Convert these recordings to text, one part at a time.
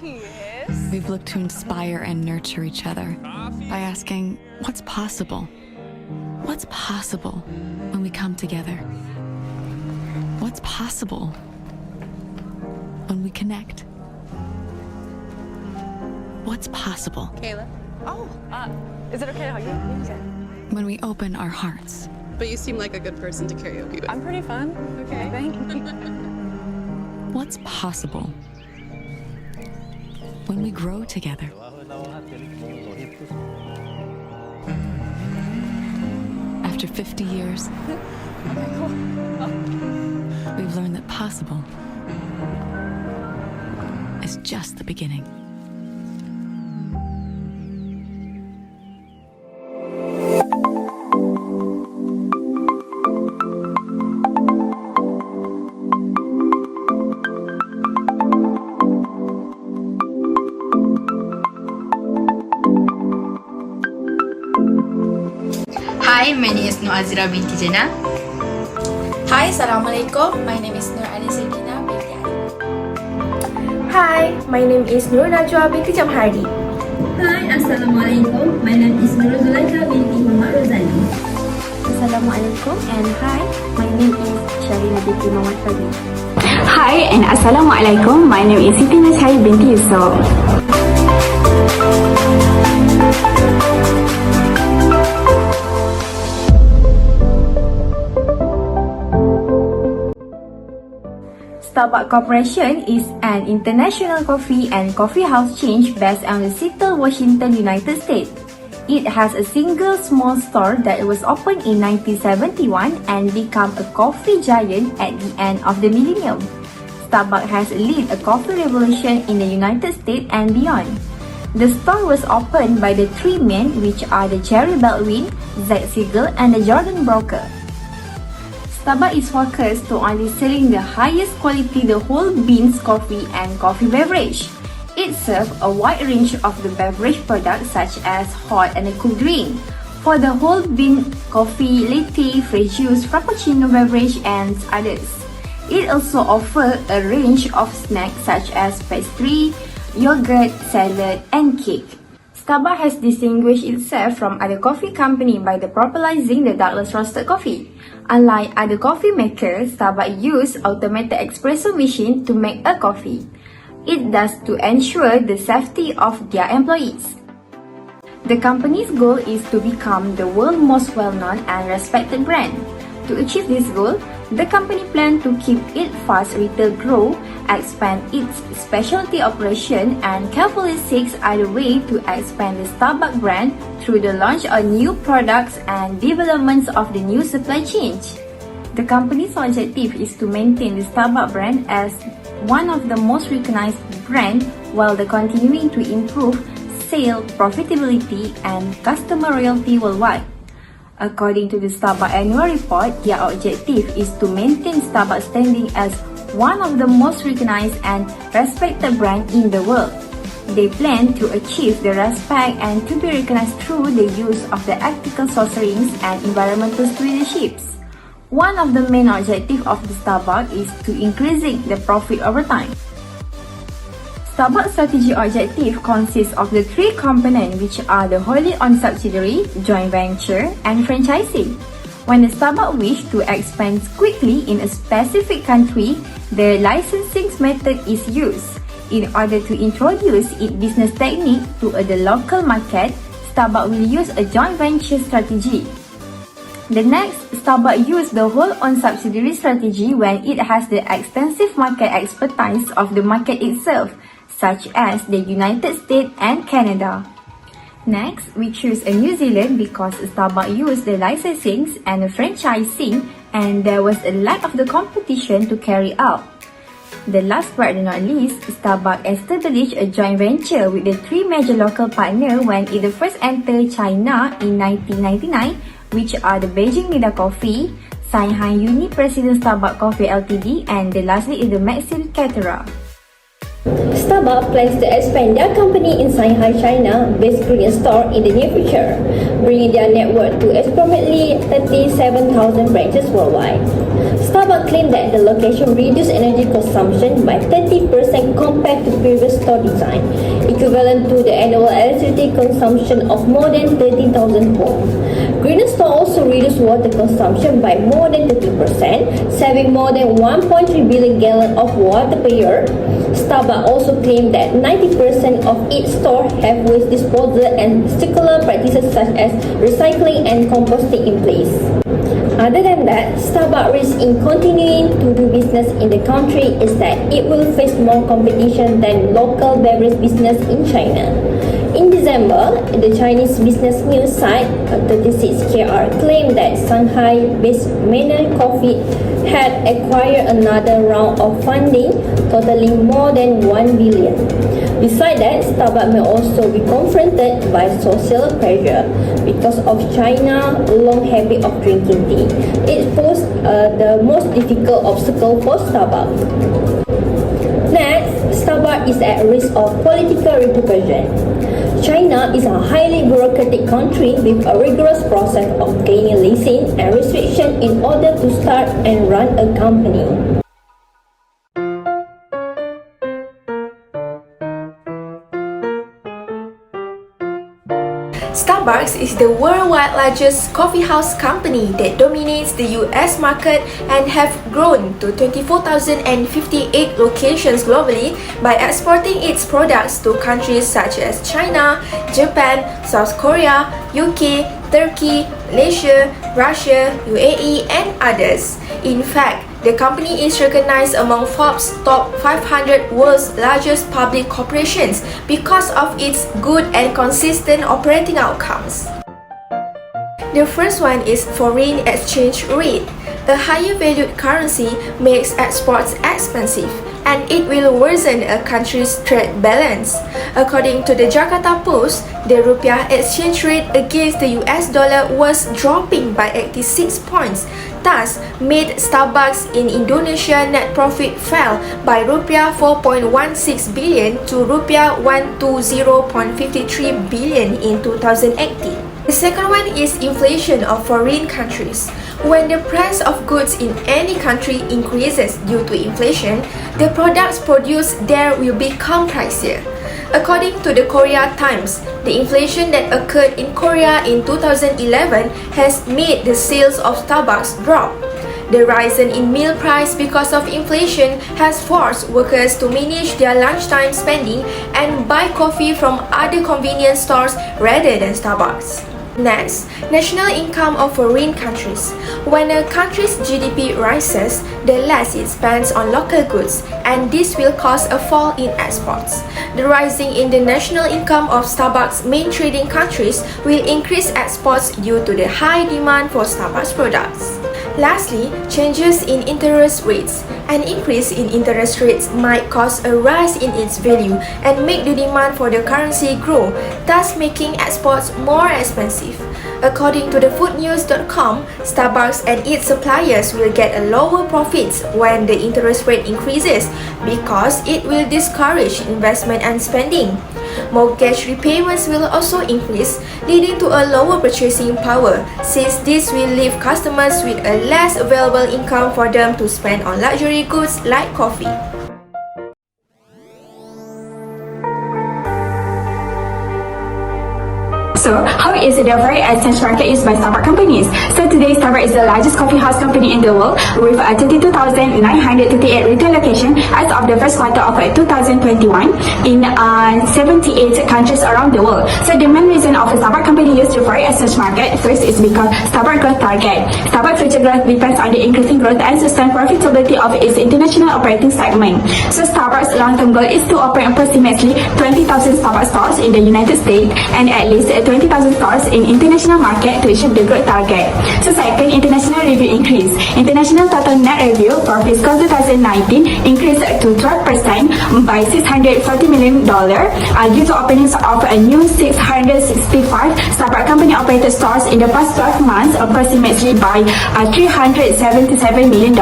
We've looked to inspire and nurture each other by asking, what's possible? What's possible when we come together? What's possible when we connect? What's possible? Kayla. Is it okay to hug you? When we open our hearts? But you seem like a good person to karaoke with. I'm pretty fun. Okay. I think. What's possible when we grow together? After 50 years, we've learned that possible is just the beginning. Hi, my name is Noazira binti Jannah. Hi, Assalamualaikum. My name is Nur Anisidina binti Ali. Hi, my name is Nur Najwa binti Jamhardi. Hi, Assalamualaikum. My name is Nur Zulaika binti Muhammad Rozani. Assalamualaikum and hi, my name is Sharina binti Muhammad Fadil. Hi and Assalamualaikum. My name is Siti Nashai binti Yusof. Starbucks Corporation is an international coffee and coffee house chain based on the Seattle, Washington, United States. It has a single small store that was opened in 1971 and became a coffee giant at the end of the millennium. Starbucks has led a coffee revolution in the United States and beyond. The store was opened by the three men, which are the Jerry Baldwin, Zach Siegel, and the Jordan Broker. Starbucks is focused to only selling the highest quality the whole beans coffee and coffee beverage. It serves a wide range of the beverage products such as hot and cool drink. For the whole bean coffee, latte, fresh juice, frappuccino beverage, and others. It also offers a range of snacks such as pastry, yogurt, salad, and cake. Starbucks has distinguished itself from other coffee companies by the popularizing the darkless roasted coffee. Unlike other coffee makers, Starbucks uses automated espresso machine to make a coffee. It does to ensure the safety of their employees. The company's goal is to become the world's most well-known and respected brand. To achieve this goal, the company plans to keep its fast retail growth, expand its specialty operation, and carefully seeks other ways to expand the Starbucks brand through the launch of new products and developments of the new supply chain. The company's objective is to maintain the Starbucks brand as one of the most recognized brands while continuing to improve sales, profitability, and customer loyalty worldwide. According to the Starbucks annual report, their objective is to maintain Starbucks standing as one of the most recognized and respected brands in the world. They plan to achieve the respect and to be recognized through the use of the ethical sourcing and environmental stewardship. One of the main objectives of the Starbucks is to increasing the profit over time. Starbucks' strategic objective consists of the three components, which are the wholly owned subsidiary, joint venture, and franchising. When the Starbucks wish to expand quickly in a specific country, the licensing method is used. In order to introduce its business technique to the local market, Starbucks will use a joint venture strategy. The next, Starbucks uses the whole-owned subsidiary strategy when it has the extensive market expertise of the market itself, such as the United States and Canada. Next, we choose a New Zealand because Starbucks used the licensing and the franchising and there was a lack of the competition to carry out. The last but not least, Starbucks established a joint venture with the three major local partners when it first entered China in 1999, which are the Beijing Mida Coffee, Shanghai Uni President Starbucks Coffee Ltd, and the lastly is the Maxim Catera. Starbucks plans to expand their company in Shanghai, China, based Korean store in the near future, bringing their network to approximately 37,000 branches worldwide. Starbucks claimed that the location reduced energy consumption by 30% compared to previous store design, equivalent to the annual electricity consumption of more than 30,000 homes. Greener store also reduced water consumption by more than 30%, saving more than 1.3 billion gallons of water per year. Starbucks also claimed that 90% of its stores have waste disposal and circular practices such as recycling and composting in place. Other than that, Starbucks' risk in continuing to do business in the country is that it will face more competition than local beverage business in China. In December, the Chinese business news site 36KR claimed that Shanghai-based Manner Coffee had acquired another round of funding totaling more than 1 billion. Besides that, Starbucks may also be confronted by social pressure because of China's long habit of drinking tea. It posed the most difficult obstacle for Starbucks. Next, Starbucks is at risk of political repercussion. China is a highly bureaucratic country with a rigorous process of gaining license and restriction in order to start and run a company. Starbucks is the worldwide largest coffee house company that dominates the US market and have grown to 24,058 locations globally by exporting its products to countries such as China, Japan, South Korea, UK, Turkey, Malaysia, Russia, UAE, and others. In fact, the company is recognized among Forbes' top 500 world's largest public corporations because of its good and consistent operating outcomes. The first one is foreign exchange rate. A higher valued currency makes exports expensive, and it will worsen a country's trade balance. According to the Jakarta Post, the rupiah exchange rate against the US dollar was dropping by 86 points, thus made Starbucks in Indonesia net profit fell by rupiah 4.16 billion to rupiah 120.53 billion in 2018. The second one is inflation of foreign countries. When the price of goods in any country increases due to inflation, the products produced there will become pricier. According to the Korea Times, the inflation that occurred in Korea in 2011 has made the sales of Starbucks drop. The rise in meal price because of inflation has forced workers to manage their lunchtime spending and buy coffee from other convenience stores rather than Starbucks. Next, national income of foreign countries. When a country's GDP rises, the less it spends on local goods, and this will cause a fall in exports. The rising in the national income of Starbucks' main trading countries will increase exports due to the high demand for Starbucks products. Lastly, changes in interest rates. An increase in interest rates might cause a rise in its value and make the demand for the currency grow, thus making exports more expensive. According to the foodnews.com, Starbucks and its suppliers will get a lower profits when the interest rate increases because it will discourage investment and spending. Mortgage repayments will also increase, leading to a lower purchasing power, since this will leave customers with a less available income for them to spend on luxury goods like coffee. So, how is the very essential market used by Starbucks companies? So today, Starbucks is the largest coffee house company in the world with 22,938 retail locations as of the first quarter of 2021 in 78 countries around the world. So the main reason of the Starbucks company used the very essential market first is because Starbucks growth target. Starbucks future growth depends on the increasing growth and sustained profitability of its international operating segment. So Starbucks' long-term goal is to open approximately 20,000 Starbucks stores in the United States and at least 20,000 stores in international market to achieve the growth target. So second, international revenue increase. International total net revenue for fiscal 2019 increased to 12% by $640 million due to openings of a new 665 Starbucks company operated stores in the past 12 months, approximately by $377 million.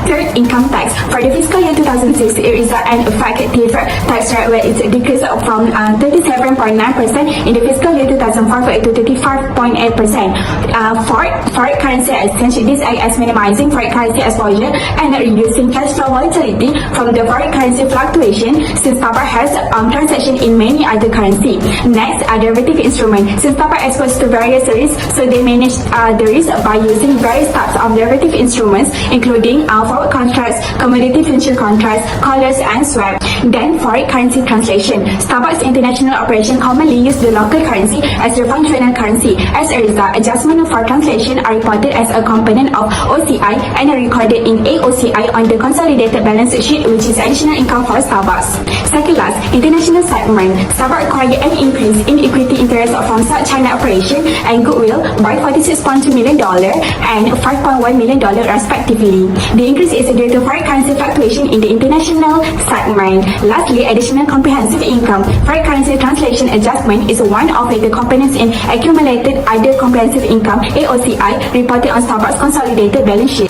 Third, income tax. For the fiscal year 2006, it is an effective tax rate where it decreased from 37.9% in the fiscal year 2004 to 35.8%. Foreign currency exchange, this acts as minimizing foreign currency exposure and reducing cash flow volatility from the foreign currency fluctuation, since Starbucks has transaction in many other currency. Next, derivative instrument. Since Starbucks exposed to various risks, so they manage the risk by using various types of derivative instruments, including forward contracts, commodity future contracts, collars, and swap. Then, foreign currency translation. Starbucks international operation commonly use the local currency as their functional currency. As a result, adjustment for translation are reported as a component of OCI and are recorded in AOCI on the consolidated balance sheet, which is additional income for Starbucks. Second last, international segment. Starbucks acquired an increase in equity interest from South China operation and goodwill by $46.2 million and $5.1 million respectively. The increase is due to foreign currency fluctuation in the international segment. Lastly, additional comprehensive income. Foreign currency translation adjustment is one of the components in accumulated other comprehensive income AOCI reported on Starbucks consolidated balance sheet.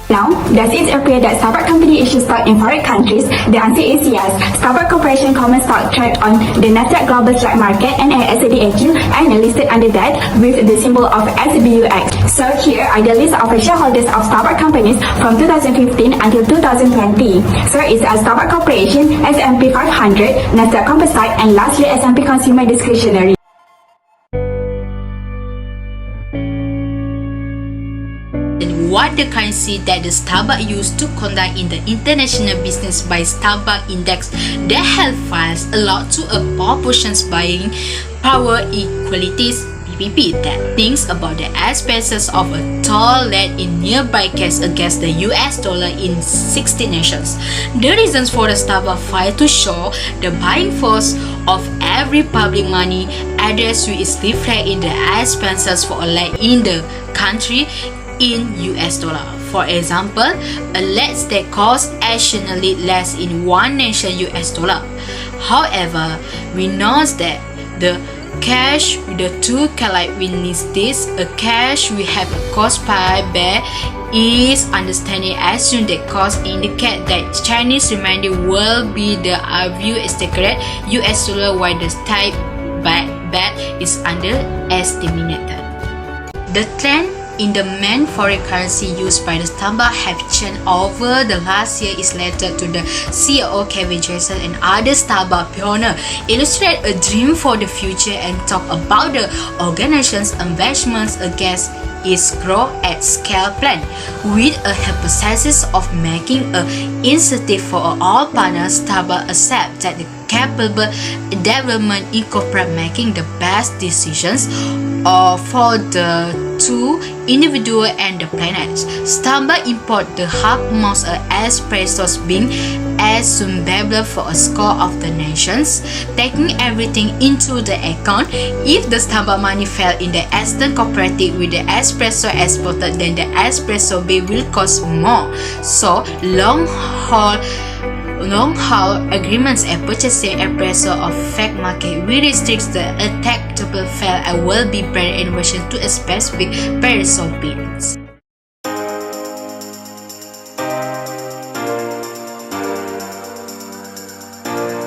Now, does it appear that Starbucks company issues stock in foreign countries? The answer is yes. Starbucks Corporation common stock trade on the Nasdaq Global Stock Market and SDAQ and listed under that with the symbol of SBUX. So here are the list of shareholders of Starbucks companies from 2015 until 2020. So it's Starbucks Corporation, S&P 500, Nasdaq Composite, and lastly S&P Consumer Discretionary. What the currency that the Starbucks used to conduct in the international business by Starbucks index that help files a lot to a proportions buying power equalities BPP that thinks about the expenses of a toll led in nearby case against the US dollar in 60 nations. The reasons for the Starbucks file to show the buying force of every public money address is reflected in the expenses for a lead in the country in US dollar. For example, a lead that costs additionally less in one nation US dollar. However, we know that the cash with the two collide witness this a cash we have a cost per bear is understanding assume that cost indicate that Chinese remainder will be the view is the correct US dollar while the type bet is underestimated. The trend in the main foreign currency used by the Starbucks have changed over the last year is related to the CEO Kevin Jason and other Starbucks pioneers illustrate a dream for the future and talk about the organization's investments against its growth at scale plan with a hypothesis of making an incentive for all partners. Starbucks accept that the capable development incorporate making the best decisions for the two individual and the planet. Starbucks import the half most espressos being assumable for a score of the nations, taking everything into the account. If the Starbucks money fell in the Eastern cooperative with the espresso exported, then the espresso bill will cost more. So long haul agreements and purchasing espresso of fact market will restrict the attackable file and will be brand innovation to a specific espresso beans.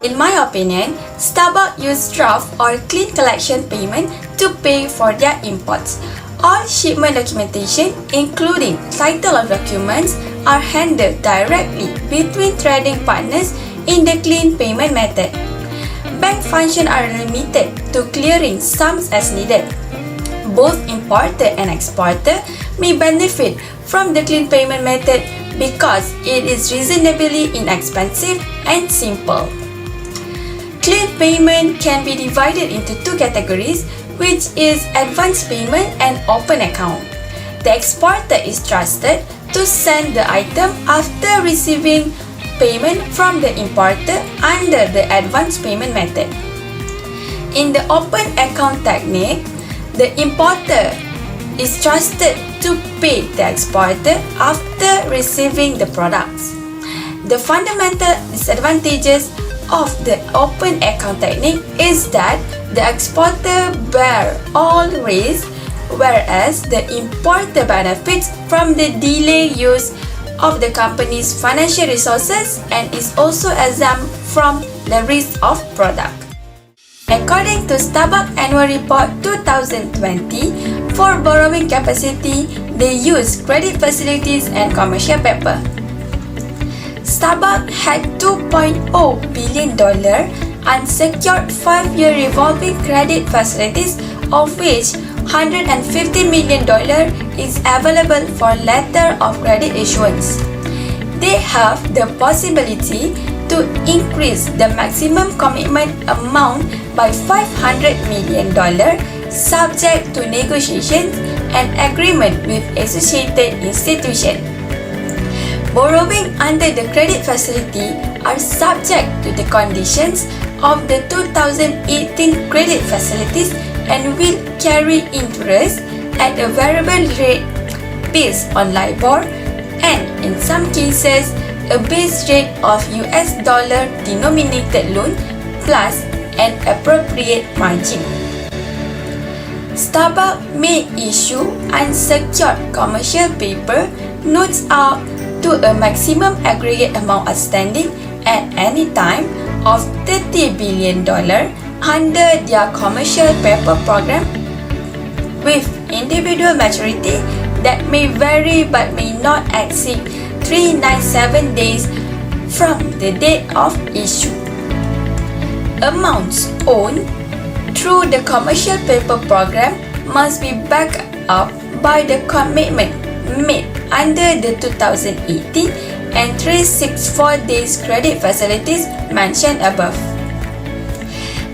In my opinion, Starbucks use draft or clean collection payment to pay for their imports. All shipment documentation, including title of documents, are handled directly between trading partners in the clean payment method. Bank functions are limited to clearing sums as needed. Both importer and exporter may benefit from the clean payment method because it is reasonably inexpensive and simple. Clean payment can be divided into two categories, which is advance payment and open account. The exporter is trusted to send the item after receiving payment from the importer under the advance payment method. In the open account technique, the importer is trusted to pay the exporter after receiving the products. The fundamental disadvantages of the open account technique is that the exporter bears all risk, whereas the importer benefits from the delayed use of the company's financial resources and is also exempt from the risk of product. According to Starbucks Annual Report 2020, for borrowing capacity, they use credit facilities and commercial paper. Starbucks had $2.0 billion unsecured 5-year revolving credit facilities, of which $150 million is available for letter of credit issuance. They have the possibility to increase the maximum commitment amount by $500 million, subject to negotiations and agreement with associated institutions. Borrowing under the credit facility are subject to the conditions of the 2018 credit facilities and will carry interest at a variable rate based on LIBOR and, in some cases, a base rate of US dollar denominated loan plus an appropriate margin. Starbucks may issue unsecured commercial paper notes up to a maximum aggregate amount outstanding at any time of $30 billion under their commercial paper program, with individual maturity that may vary but may not exceed 397 days from the date of issue. Amounts owned through the commercial paper program must be backed up by the commitment made under the 2018 and 364 days credit facilities mentioned above.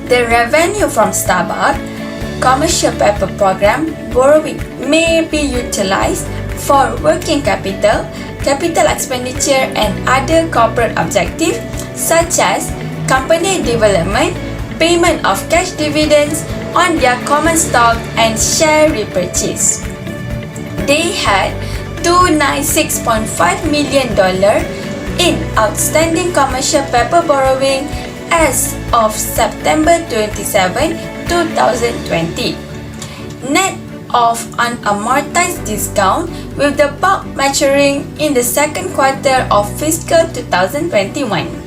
The revenue from Starbucks commercial paper program borrowing may be utilized for working capital, capital expenditure and other corporate objectives such as company development, payment of cash dividends on their common stock and share repurchase. They had $296.5 million in outstanding commercial paper borrowing as of September 27, 2020. Net of unamortized discount, with the bulk maturing in the second quarter of fiscal 2021.